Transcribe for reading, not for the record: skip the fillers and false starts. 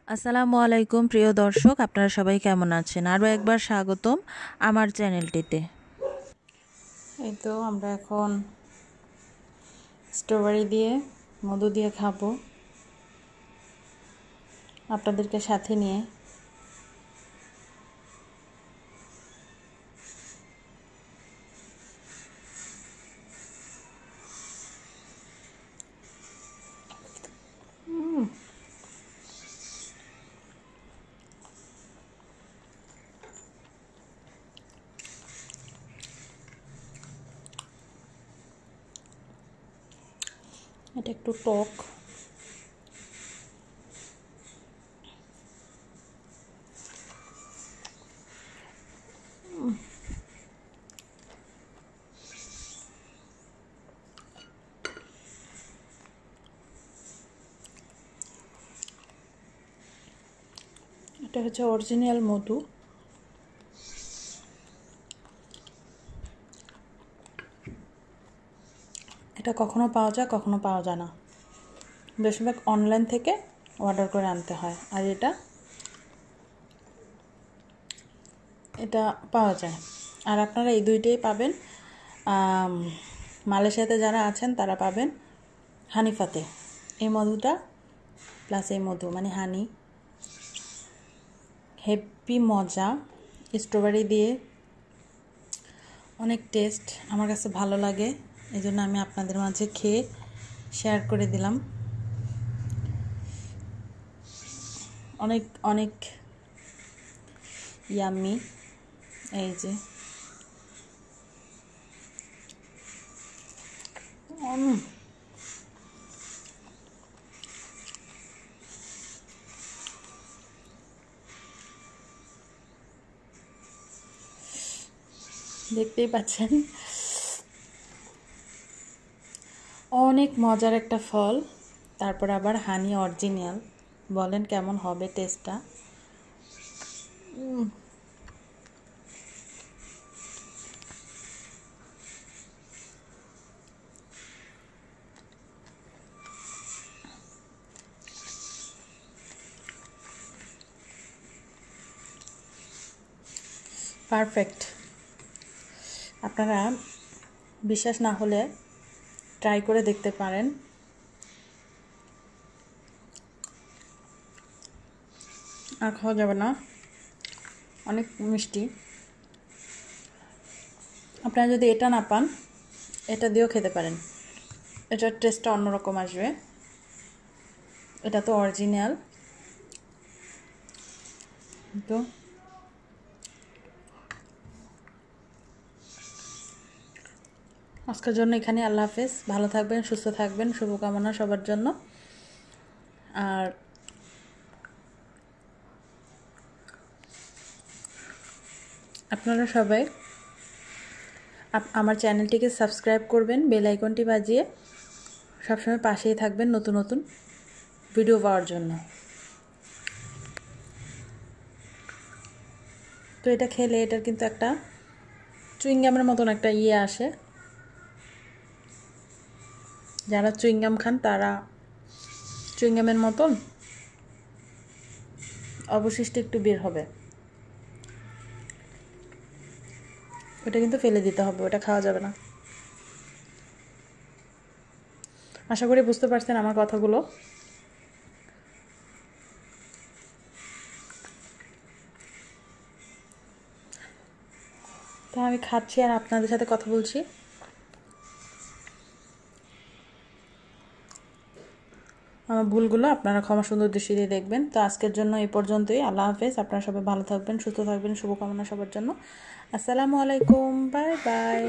আসসালামু আলাইকুম প্রিয় দর্শক, আপনারা সবাই কেমন আছেন? আরও একবার স্বাগতম আমার চ্যানেলটিতে। এই তো আমরা এখন স্ট্রবেরি দিয়ে মধু দিয়ে খাবো আপনাদেরকে সাথে নিয়ে। এটা একটু টক, এটা হচ্ছে অরিজিনাল মধু। এটা কখনো পাওয়া যায়, কখনো পাওয়া যায় না। বেশিরভাগ অনলাইন থেকে অর্ডার করে আনতে হয়। আর এটা পাওয়া যায়। আর আপনারা এই দুইটাই পাবেন। মালয়েশিয়াতে যারা আছেন তারা পাবেন হানিফাতে। এই মধুটা প্লাস এই মধু মানে হানি, হেভি মজা। স্ট্রবেরি দিয়ে অনেক টেস্ট, আমার কাছে ভালো লাগে, এই জন্য আমি আপনাদের মাঝে খেয়ে শেয়ার করে দিলাম। অনেক অনেক ইয়াম্মি। এই যে দেখতেই পাচ্ছেন, অনেক মজার একটা ফল। তারপর আবার হানি অরিজিনাল, বলেন কেমন হবে টেস্টটা? পারফেক্ট। আপনারা বিশ্বাস না হলে ট্রাই করে দেখতে পারেন। আর খাওয়া যাবে না, অনেক মিষ্টি। আপনারা যদি এটা না পান, এটা দিয়েও খেতে পারেন, এটার টেস্টটা অন্যরকম আসবে। এটা তো অরিজিনাল। তো আজকের জন্য এখানে আল্লাহ হাফেজ। ভালো থাকবেন, সুস্থ থাকবেন, শুভকামনা সবার জন্য। আর আপনারা সবাই আমার চ্যানেলটিকে সাবস্ক্রাইব করবেন, বেল আইকনটি বাজিয়ে সবসময় পাশেই থাকবেন নতুন নতুন ভিডিও পাওয়ার জন্য। তো এটা খেলে এটার কিন্তু একটা চুইংগামের মতন একটা আসে। যারা চুইংগাম খান তারা চুইংগামের মতন অবশিষ্ট একটু বের হবে, ওটা কিন্তু ফেলে দিতে হবে, ওটা খাওয়া যাবে না। আশা করি বুঝতে পারছেন আমার কথাগুলো। তো আমি খাচ্ছি আর আপনাদের সাথে কথা বলছি। আমার ভুলগুলো আপনারা ক্ষমা সুন্দর দৃষ্টিতে দেখবেন। তো আজকের জন্য এই পর্যন্তই। আল্লাহ হাফেজ। আপনারা সবাই ভালো থাকবেন, সুস্থ থাকবেন, শুভকামনা সবার জন্য। আসসালামু আলাইকুম, বাই বাই।